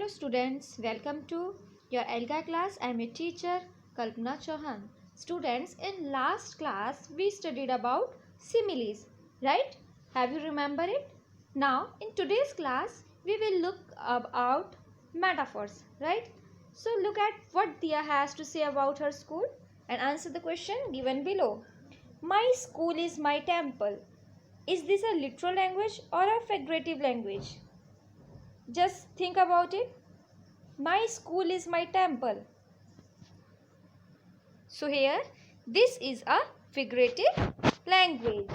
Hello students, welcome to your ELGA class. I am your teacher Kalpana Chauhan. Students, in last class we studied about similes, right? Have you remembered it? Now in today's class we will look about metaphors, right? So look at what Dia has to say about her school and answer the question given below. My school is my temple. Is this a literal language or a figurative language? Just think about it. My school is my temple. So here, this is a figurative language.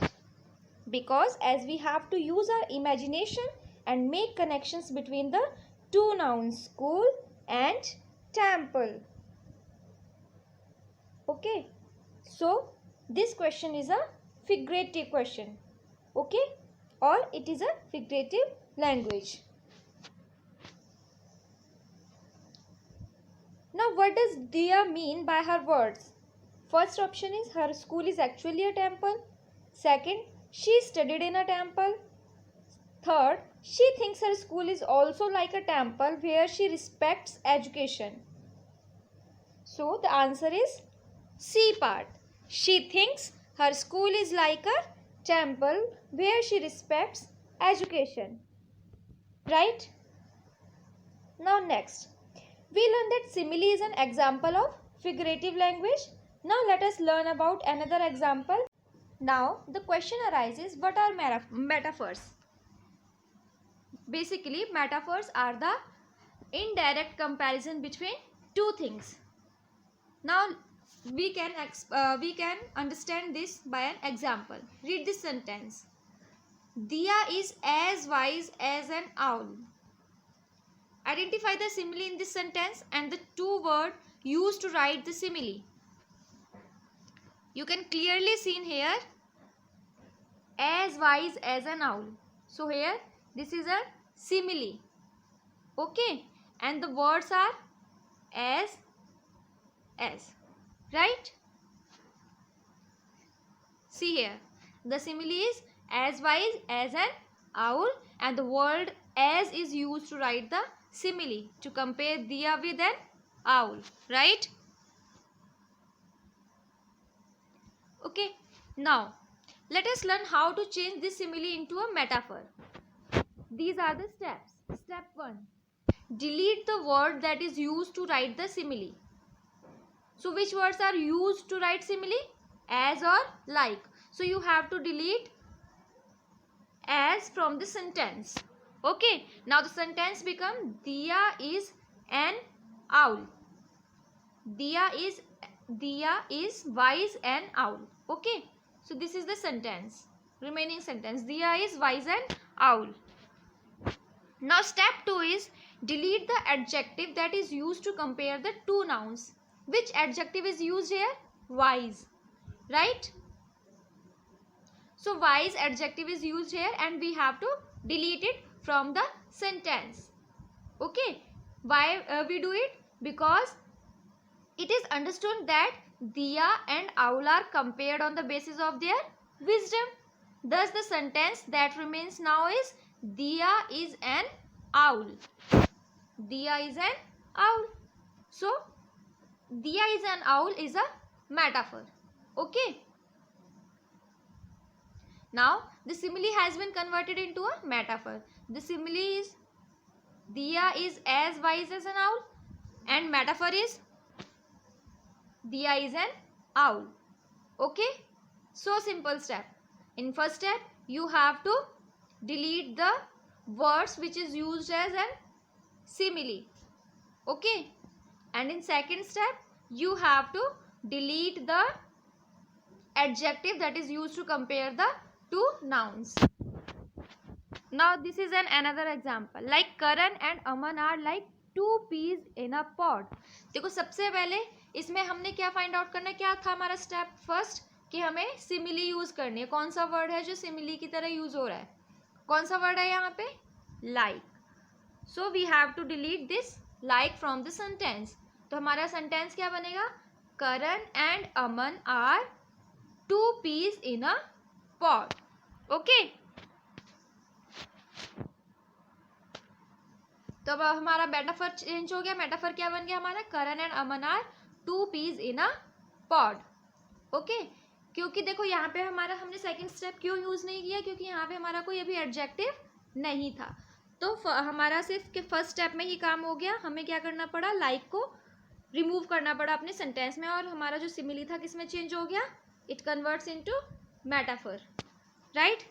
Because as we have to use our imagination and make connections between the two nouns, school and temple. Okay. So, this question is a figurative question. Okay. Or it is a figurative language. Now, what does Dia mean by her words? First option is her school is actually a temple. Second, she studied in a temple. Third, she thinks her school is also like a temple where she respects education. So, the answer is C part. She thinks her school is like a temple where she respects education. Right? Now, next. We learned that simile is an example of figurative language. Now let us learn about another example. Now the question arises, what are metaphors? Basically, metaphors are the indirect comparison between two things. Now we can understand this by an example. Read this sentence. Dia is as wise as an owl. Identify the simile in this sentence and the two words used to write the simile. You can clearly see in here as wise as an owl. So here this is a simile. Okay, and the words are as, right? See here, the simile is as wise as an owl and the word as is used to write the simile to compare Dia with an owl, right? Okay, now let us learn how to change this simile into a metaphor. These are the steps. Step 1. Delete the word that is used to write the simile. So which words are used to write simile? As or like. So you have to delete as from the sentence. Okay, now the sentence becomes Dia is an owl. Dia is wise and owl. Okay, so this is the sentence, remaining sentence. Dia is wise and owl. Now step 2 is delete the adjective that is used to compare the two nouns. Which adjective is used here? Wise, right? So wise adjective is used here and we have to delete it from the sentence. Okay, why we do it? Because it is understood that Dia and owl are compared on the basis of their wisdom. Thus the sentence that remains now is Dia is an owl. Dia is an owl. So Dia is an owl is a metaphor. Okay. Now the simile has been converted into a metaphor. The simile is Dia is as wise as an owl and metaphor is Dia is an owl. Okay. So simple step. In first step you have to delete the words which is used as an simile. Okay. And in second step you have to delete the adjective that is used to compare the two nouns. Now this is another example. Like Karan and Aman are like two peas in a pod. देखो सबसे पहले इसमें हमने क्या find out करना है? क्या था हमारा स्टेप फर्स्ट? कि हमें सिमिली यूज करनी है. कौन सा वर्ड है जो सिमिली की तरह यूज हो रहा है? कौन सा वर्ड है यहाँ पे? Like. So we have to delete this like from the sentence. तो हमारा सेंटेंस क्या बनेगा? Karan and Aman are two peas in a pot. Okay, तो अब हमारा मेटाफर चेंज हो गया। मेटाफर क्या बन गया हमारा, Karan and Aman are two peas in a pod. Okay, क्योंकि देखो यहाँ पे हमारा हमने सेकंड स्टेप क्यों यूज नहीं किया, क्योंकि यहाँ पे हमारा कोई अभी एडजेक्टिव नहीं था। तो हमारा सिर्फ फर्स्ट स्टेप में ही काम हो गया। हमें क्या करना पड़ा, लाइक को रिमूव करना पड़ा अपने सेंटेंस में, और हमारा जो सिमिली था किसमें चेंज हो गया, it converts into metaphor, right.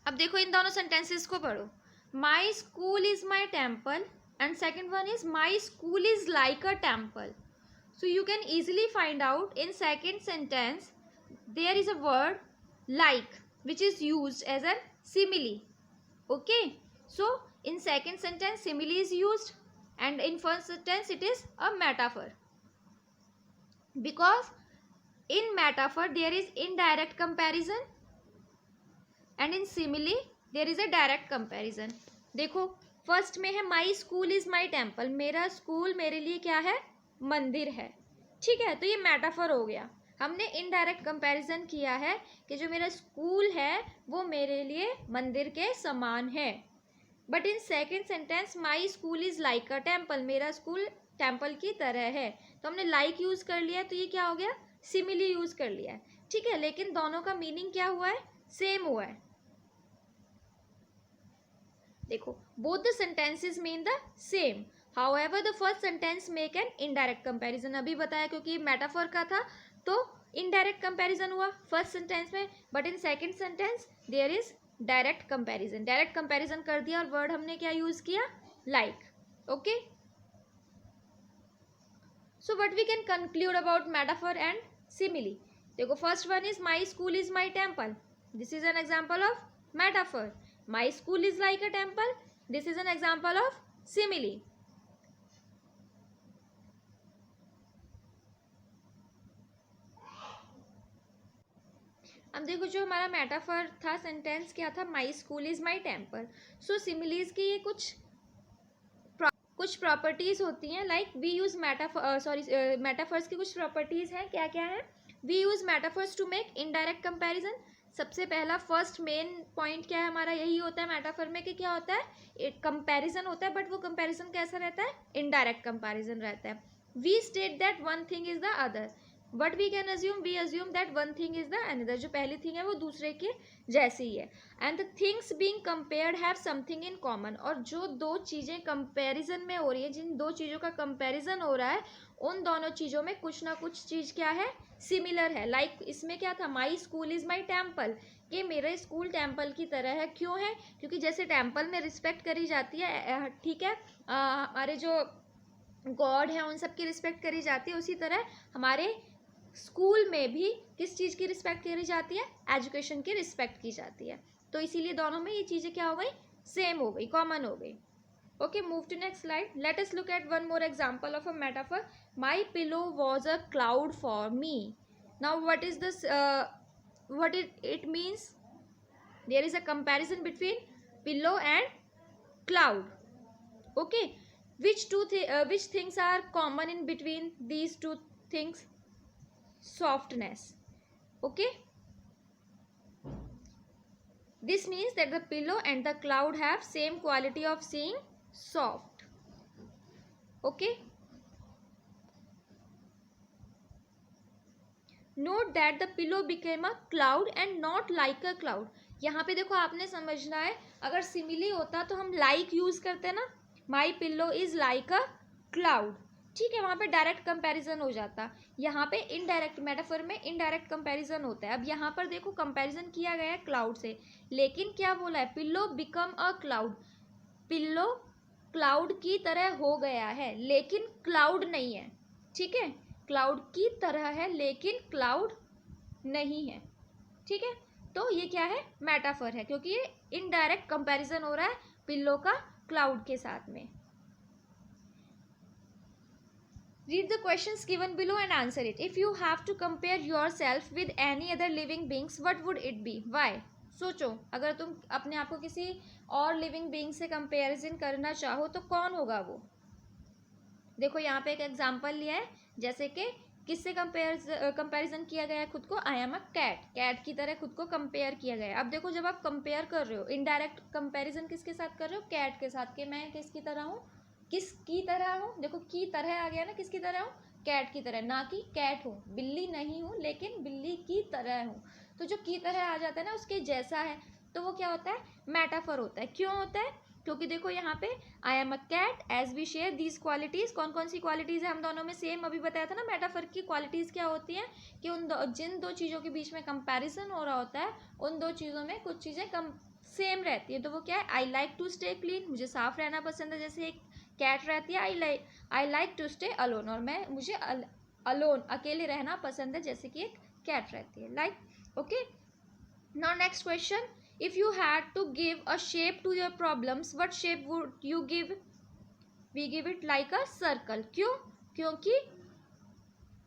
अब देखो इन दोनों सेंटेंसेस को पढ़ो। माई school is my temple and second one is my school is like a temple. So you can easily find out in second sentence there is a word like which is used as a simile. Okay, so in second sentence simile is used and in first sentence it is a metaphor, because in metaphor there is indirect comparison and in simile there is a direct comparison. देखो first में है माई school is my temple, मेरा school मेरे लिए क्या है, मंदिर है, ठीक है। तो ये मेटाफर हो गया। हमने इनडायरेक्ट कंपैरिजन किया है कि जो मेरा स्कूल है वो मेरे लिए मंदिर के समान है। But in second sentence my school is like a temple, मेरा स्कूल टेम्पल की तरह है, तो हमने लाइक यूज कर लिया है, तो ये क्या हो गया, सिमिली यूज कर लिया है, ठीक है। लेकिन दोनों का मीनिंग क्या हुआ है, सेम हुआ है। देखो both the sentences mean the same, however the first sentence make an indirect comparison. अभी बताया क्योंकि मेटाफर का था तो इनडायरेक्ट कंपैरिजन हुआ फर्स्ट सेंटेंस में, but in second sentence there is direct comparison. Direct comparison कर दिया और वर्ड हमने क्या यूज किया, like. Okay, so what we can conclude about metaphor and simile. देखो first one is my school is my temple, this is an example of metaphor. My school is like a temple, this is an example of simile. अब देखो जो हमारा metaphor था sentence क्या था, माई school is my temple. So similes की ये कुछ प्रॉपर्टीज होती हैं, लाइक वी यूज मेटाफर्स की कुछ प्रॉपर्टीज हैं, क्या क्या है, we use metaphors to make indirect comparison. सबसे पहला फर्स्ट मेन पॉइंट क्या है हमारा, यही होता है मेटाफर में कि क्या होता है, कंपैरिजन होता है, बट वो कंपैरिजन कैसा रहता है, इनडायरेक्ट कंपैरिजन रहता है। We state that one thing is the other, but we can assume, we assume that one thing is the another, जो पहली थिंग है वो दूसरे के जैसी ही है। And the things being compared have something in common, और जो दो चीज़ें कंपैरिजन में हो रही है, जिन दो चीज़ों का कंपैरिजन हो रहा है, उन दोनों चीज़ों में कुछ ना कुछ चीज़ क्या है, सिमिलर है। लाइक इसमें क्या था, my school is my temple, कि मेरा स्कूल टेम्पल की तरह है। क्यों है, क्योंकि जैसे टेम्पल में रिस्पेक्ट करी जाती है, ठीक है, हमारे जो गॉड है उन सब की रिस्पेक्ट करी जाती है, उसी तरह हमारे स्कूल में भी किस चीज़ की रिस्पेक्ट करी जाती है, एजुकेशन की रिस्पेक्ट की जाती है। तो इसीलिए दोनों में ये चीज़ें क्या हो गई, सेम हो गई, कॉमन हो गई। Okay, move to next slide. Let us look at one more example of a metaphor. My pillow was a cloud for me. Now, what is this? What it means? There is a comparison between pillow and cloud. Okay, which things are common in between these two things? Softness. Okay. This means that the pillow and the cloud have same quality of seeing soft. Okay, note that the pillow became a cloud and not like a cloud. यहाँ पे देखो आपने समझना है, अगर simile होता तो हम like यूज करते ना, my pillow is like a cloud, ठीक है, वहाँ पे डायरेक्ट कंपैरिजन हो जाता। यहाँ पे इनडायरेक्ट, मेटाफर में इनडायरेक्ट कंपैरिजन होता है। अब यहाँ पर देखो कंपैरिजन किया गया है क्लाउड से, लेकिन क्या बोला है, pillow become a cloud, pillow cloud की तरह हो गया है, लेकिन क्लाउड नहीं है, ठीक है, क्लाउड की तरह है लेकिन क्लाउड नहीं है, ठीक है। तो ये क्या है, मेटाफर है, क्योंकि ये इनडायरेक्ट कंपैरिजन हो रहा है पिल्लो का क्लाउड के साथ में। Read the questions given below and answer it. If you have to compare yourself with any other living beings, what would it be? Why? सोचो, अगर तुम अपने आप को किसी और लिविंग बीइंग से कंपेरिजन करना चाहो तो कौन होगा वो। देखो यहाँ पे एक एग्जांपल लिया है, जैसे कि किससे कंपैरिजन किया गया है खुद को? I am a cat, cat की तरह खुद को कंपेयर किया गया है। अब देखो जब आप कंपेयर कर रहे हो, इनडायरेक्ट कंपैरिजन किसके साथ कर रहे हो? कैट के साथ, कि मैं किसकी तरह हूँ, किसकी तरह हूँ, देखो की तरह आ गया ना, किसकी तरह हूँ? कैट की तरह, ना कि कैट हूँ, बिल्ली नहीं हूँ लेकिन बिल्ली की तरह हूँ। तो जो की तरह आ जाता है ना उसके जैसा है, तो वो क्या होता है? मेटाफर होता है। क्यों होता है? क्योंकि देखो यहाँ पे I am a cat as we share these qualities, कौन कौन सी क्वालिटीज है हम दोनों में सेम? अभी बताया था ना मेटाफर की क्वालिटीज क्या होती हैं, कि जिन दो चीज़ों के बीच में कंपैरिजन हो रहा होता है उन दो चीज़ों में कुछ चीज़ें कम सेम रहती है। तो वो क्या है? I like to stay clean, मुझे साफ रहना पसंद है, जैसे एक कैट रहती है। I like to stay alone, और मुझे अलोन अकेले रहना पसंद है, जैसे कि एक कैट रहती है। Like okay, now next question, if you had to give a shape to your problems, what shape would you give? We give it like a circle. क्यों? क्योंकि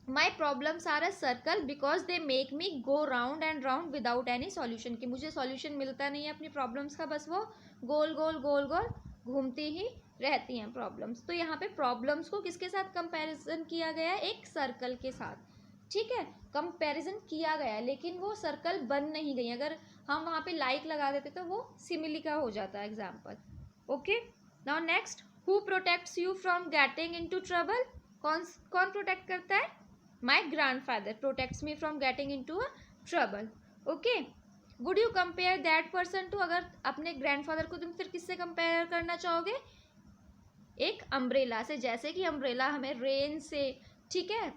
my problems are a circle because they make me go round and round without any solution, कि मुझे solution मिलता नहीं है अपनी problems का, बस वो गोल गोल गोल गोल घूमती ही रहती हैं प्रॉब्लम्स। तो यहाँ पे प्रॉब्लम्स को किसके साथ कंपैरिजन किया गया है? एक सर्कल के साथ। ठीक है, कंपैरिजन किया गया लेकिन वो सर्कल बन नहीं गई। अगर हम वहाँ पे लाइक लगा देते तो वो सिमिली का हो जाता है example. Okay, now next, who protects you from getting into trouble? कौन कौन प्रोटेक्ट करता है? My grandfather protects me from getting into a trouble. Okay, would you compare that person to? अगर अपने ग्रैंडफादर को तुम फिर किससे कंपेयर करना चाहोगे? एक अम्ब्रेला से, जैसे कि अम्ब्रेला हमें रेन से, ठीक है,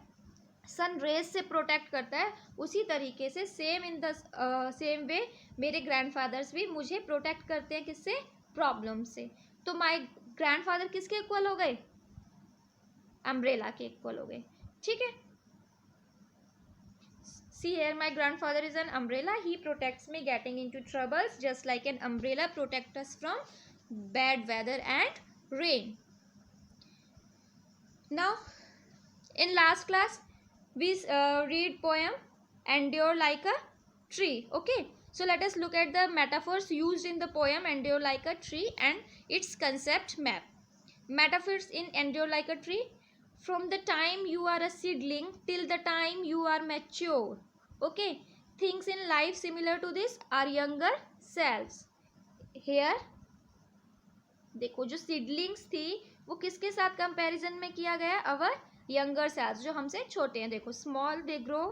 सन रेज से प्रोटेक्ट करता है, उसी तरीके से सेम वे मेरे ग्रैंडफादर्स भी मुझे प्रोटेक्ट करते हैं। किससे? प्रॉब्लम से। तो माय ग्रैंडफादर किसके इक्वल हो गए? अम्ब्रेला के इक्वल हो गए। ठीक है, see here my grandfather is an umbrella, he protects me getting into troubles just like an umbrella protects us from bad weather and rain. Now in last class we read poem endure like a tree. Okay, so let us look at the metaphors used in the poem endure like a tree and its concept map. Metaphors in endure like a tree: from the time you are a seedling till the time you are mature. Okay, things in life similar to this are younger selves. Here देखो जो seedlings थी वो किसके साथ comparison में किया गया? अवर younger sales, जो हमसे छोटे हैं। देखो small they grow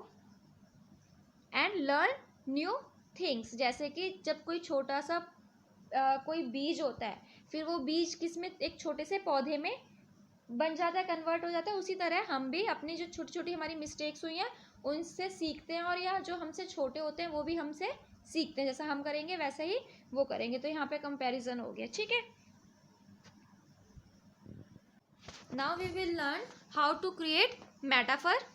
and learn new things, जैसे कि जब कोई छोटा सा कोई बीज होता है, फिर वो बीज किस में? एक छोटे से पौधे में बन जाता है, कन्वर्ट हो जाता है। उसी तरह हम भी अपनी जो छोटी छोटी हमारी मिस्टेक्स हुई हैं उनसे सीखते हैं, और या जो हमसे छोटे होते हैं वो भी हमसे सीखते हैं, जैसा हम करेंगे वैसे ही वो करेंगे। तो यहाँ पे कंपैरिजन हो गया। ठीक है, now we will learn how to create metaphor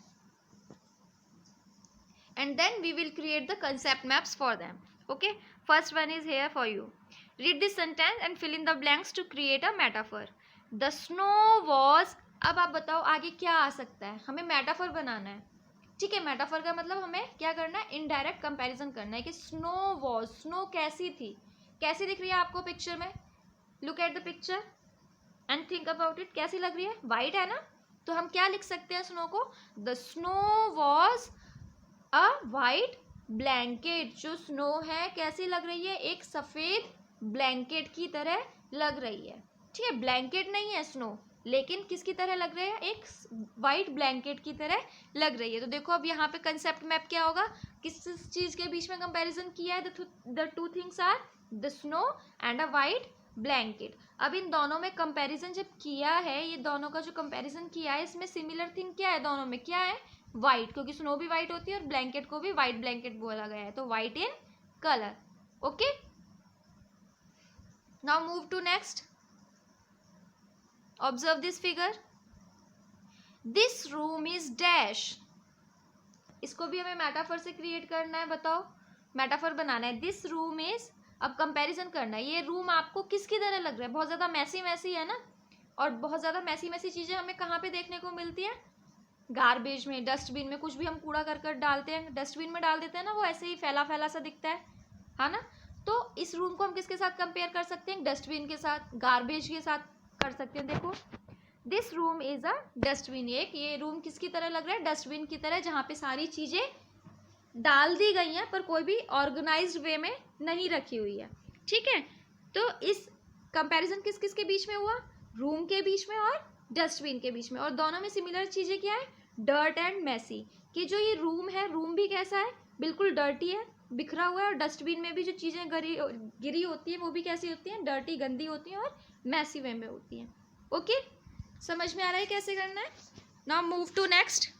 and then we will create the concept maps for them. Okay, first one is here for you. Read this sentence and fill in the blanks to create a metaphor. The snow was, अब आप बताओ आगे क्या आ सकता है? हमें metaphor बनाना है। ठीक है, मेटाफर का मतलब हमें क्या करना है? इनडायरेक्ट कंपैरिजन करना है कि स्नो वॉज, स्नो कैसी थी? कैसी दिख रही है आपको पिक्चर में? Look at the picture and think about it. कैसी लग रही है? वाइट है ना, तो हम क्या लिख सकते हैं स्नो को? The snow was a white blanket. जो स्नो है कैसी लग रही है? एक सफ़ेद ब्लैंकेट की तरह लग रही है। ठीक है, ब्लैंकेट नहीं है स्नो, लेकिन किसकी तरह लग रही है? एक वाइट ब्लैंकेट की तरह लग रही है। तो देखो अब यहाँ पे कंसेप्ट मैप क्या होगा? किस चीज़ के बीच में कंपैरिजन किया है? The two things are the snow and a white blanket. अब इन दोनों में कंपैरिजन जब किया है, ये दोनों का जो कंपैरिजन किया है, इसमें सिमिलर थिंग क्या है? दोनों में क्या है? वाइट, क्योंकि स्नो भी वाइट होती है और ब्लैंकेट को भी वाइट ब्लैंकेट बोला गया है, तो white in colour. Okay, now move to next. Observe this figure. This room is dash. इसको भी हमें मेटाफर से क्रिएट करना है। बताओ, मेटाफर बनाना है। दिस रूम इज, अब कंपैरिजन करना है। ये रूम आपको किसकी तरह लग रहा है? बहुत ज़्यादा मैसी मैसी है ना, और बहुत ज़्यादा मैसी मैसी चीज़ें हमें कहाँ पे देखने को मिलती हैं? गार्बेज में, डस्टबिन में। कुछ भी हम कूड़ा करकट डालते हैं, डस्टबिन में डाल देते हैं ना, वो ऐसे ही फैला फैला सा दिखता है ना। तो इस रूम को हम किसके साथ कंपेयर कर सकते हैं? डस्टबिन के साथ, गार्बेज के साथ कर सकते हैं। देखो this room is a dustbin. एक ये रूम किसकी तरह लग रहा है? डस्टबिन की तरह, जहाँ पे सारी चीजें डाल दी गई हैं पर कोई भी ऑर्गेनाइज्ड वे में नहीं रखी हुई है। ठीक है, तो इस कंपैरिजन किस किस के बीच में हुआ? रूम के बीच में और डस्टबिन के बीच में। और दोनों में सिमिलर चीजें क्या है? Dirt and messy. कि जो ये रूम है, रूम भी कैसा है? बिल्कुल डर्टी है, बिखरा हुआ है। और डस्टबिन में भी जो चीजें गिरी होती है वो भी कैसी होती हैं? डर्टी, गंदी होती हैं और मैसी वे में होती हैं। ओके, समझ में आ रहा है कैसे करना है? Now move to next.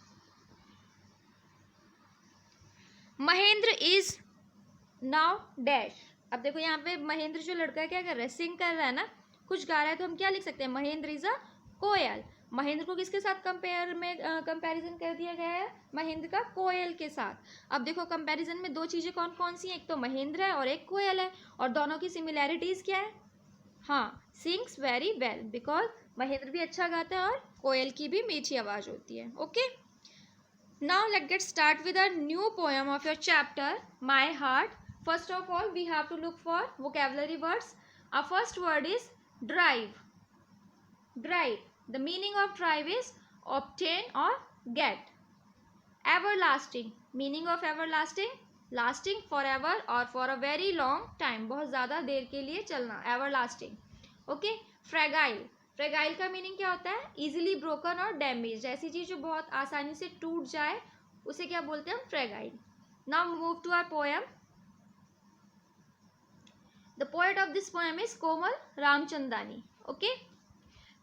Mahendra is now dash. अब देखो यहाँ पे महेंद्र जो लड़का है क्या कर रहा है? सिंग कर रहा है ना, कुछ गा रहा है। तो हम क्या लिख सकते हैं? महेंद्र इज अ कोयल। महेंद्र को किसके साथ कंपैरिजन कर दिया गया है? महेंद्र का कोयल के साथ। अब देखो कंपैरिजन में दो चीजें कौन कौन सी हैं? एक तो महेंद्र है और एक कोयल है। और दोनों की सिमिलैरिटीज क्या है? हाँ, sings very well, because Mahendra भी अच्छा गाता है और कोयल की भी मीठी आवाज होती है। Okay, now let's get start with a new poem of your chapter My Heart. First of all, we have to look for vocabulary words. Our first word is drive. Drive, the meaning of drive is obtain or get. Everlasting, meaning of everlasting, lasting forever or for a very long time, बहुत ज़्यादा देर के लिए चलना, everlasting. Okay, fragile, fragile का meaning क्या होता है? Easily broken और डैमेज, ऐसी चीज जो बहुत आसानी से टूट जाए उसे क्या बोलते हैं हम? Fragile. Now move to our poem. The poet of this poem is Komal Ramchandani. Okay,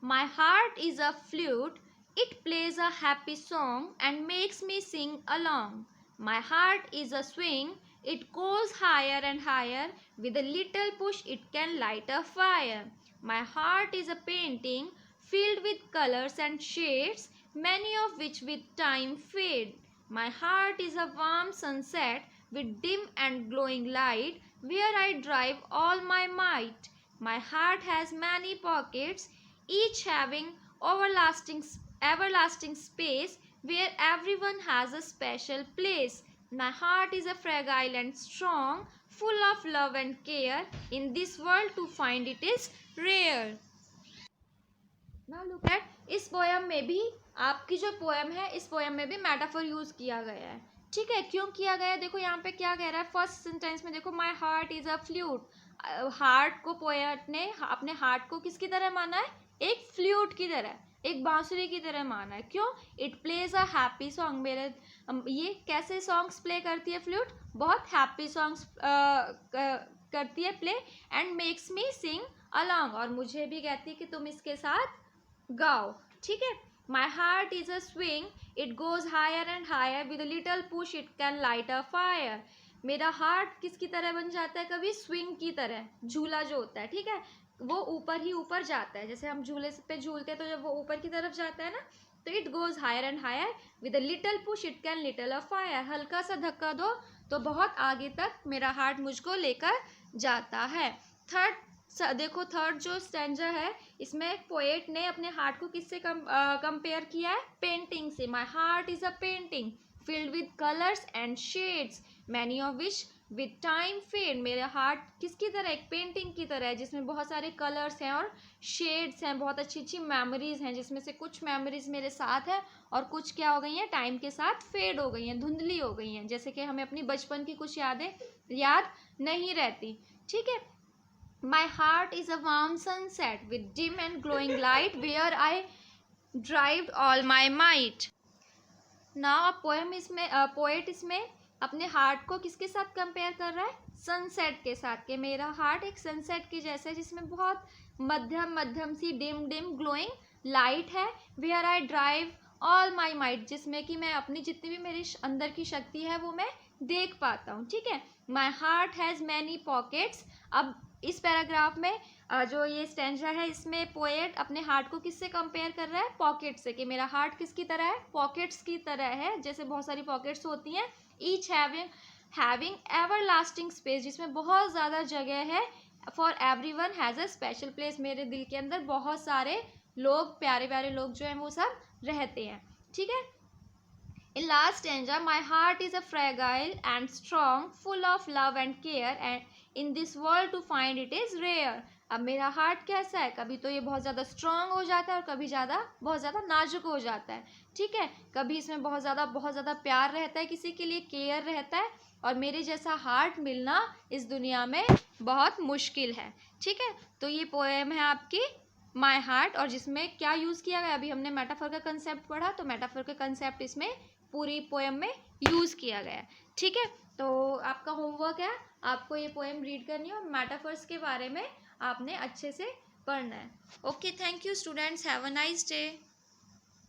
my heart is a flute, it plays a happy song and makes me sing along. My heart is a swing, it goes higher and higher, with a little push it can light a fire. My heart is a painting filled with colors and shades, many of which with time fade. My heart is a warm sunset with dim and glowing light, where I drive all my might. My heart has many pockets, each having everlasting space, where everyone has a special place. My heart is a fragile and strong, full of love and care. In this world to find it is rare. Now look at, इस poem में भी, आपकी जो poem है इस poem में भी metaphor use किया गया है. ठीक है, क्यों किया गया है? देखो यहाँ पे क्या कह रहा है फर्स्ट सेंटेंस में. देखो, माई heart is a flute. Heart को पोएट ने अपने हार्ट को किसकी तरह माना है? एक फ्लूट की तरह, एक बांसुरी की तरह माना है. क्यों? It plays a happy song. मेरे ये कैसे सॉन्ग्स प्ले करती है फ्लूट? बहुत हैप्पी सॉन्ग्स करती है play. And makes me Singh along, और मुझे भी कहती है कि तुम इसके साथ गाओ. ठीक है, my heart is a swing, it goes higher and higher, with a little push it can light a fire. मेरा हार्ट किसकी तरह बन जाता है? कभी स्विंग की तरह, झूला जो होता है, ठीक है, वो ऊपर ही ऊपर जाता है. जैसे हम झूले पे झूलते हैं तो जब वो ऊपर की तरफ जाता है ना, तो it goes higher and higher, with a little push it can little a fire. हल्का सा धक्का दो तो बहुत आगे तक मेरा हार्ट मुझको लेकर जाता है. देखो थर्ड जो स्टैंजा है, इसमें पोएट ने अपने हार्ट को किससे कंपेयर किया है? पेंटिंग से. माई heart is a painting filled with colors and shades, many of which with time fade. मेरा हार्ट किसकी तरह? एक पेंटिंग की तरह है जिसमें बहुत सारे कलर्स हैं और शेड्स हैं, बहुत अच्छी अच्छी मेमोरीज हैं, जिसमें से कुछ मेमोरीज मेरे साथ है और कुछ क्या हो गई हैं? टाइम के साथ फेड हो गई हैं, धुंधली हो गई हैं, जैसे कि हमें अपनी बचपन की कुछ यादें याद नहीं रहती. ठीक है, my heart is a warm sunset with dim and glowing light, where I drive all my might. Now a poem इसमें पोएट इसमें अपने हार्ट को किसके साथ कंपेयर कर रहा है? सनसेट के साथ. कि मेरा हार्ट एक सनसेट की जैसा है जिसमें बहुत मध्यम मध्यम सी डिम ग्लोइंग लाइट है. Where I drive all my might, जिसमें कि मैं अपनी जितनी भी मेरी अंदर की शक्ति है वो मैं देख पाता हूँ. ठीक है, my heart has many pockets. अब इस पैराग्राफ में जो ये स्टैंजा है इसमें पोएट अपने हार्ट को किससे कंपेयर कर रहा है? पॉकेट से. कि मेरा हार्ट किसकी तरह है? पॉकेट्स की तरह है, जैसे बहुत सारी पॉकेट्स होती हैं. ईच हैविंग एवरलास्टिंग स्पेस, जिसमें बहुत ज़्यादा जगह है. For everyone has a special place, मेरे दिल के अंदर बहुत सारे लोग, प्यारे प्यारे लोग जो हैं वो सब रहते हैं. ठीक है, in last stanza, my heart is a fragile and strong, full of love and care, and in this world to find it is rare. अब मेरा हार्ट कैसा है, कभी तो ये बहुत ज़्यादा स्ट्रांग हो जाता है और कभी बहुत ज़्यादा नाजुक हो जाता है, ठीक है। कभी इसमें बहुत ज़्यादा प्यार रहता है, किसी के लिए केयर रहता है, और मेरे जैसा हार्ट मिलना इस दुनिया में बहुत मुश्किल है, ठीक है। तो ये पोएम है आपकी माय हार्ट, और जिसमें क्या यूज़ किया गया, अभी हमने मेटाफर का कंसेप्ट पढ़ा, तो मेटाफर का कंसेप्ट इसमें पूरी पोएम में यूज़ किया गया है, ठीक है। तो आपका होमवर्क है, आपको ये पोएम रीड करनी है और मेटाफर्स के बारे में आपने अच्छे से पढ़ना है। Okay, thank you students, have a nice day.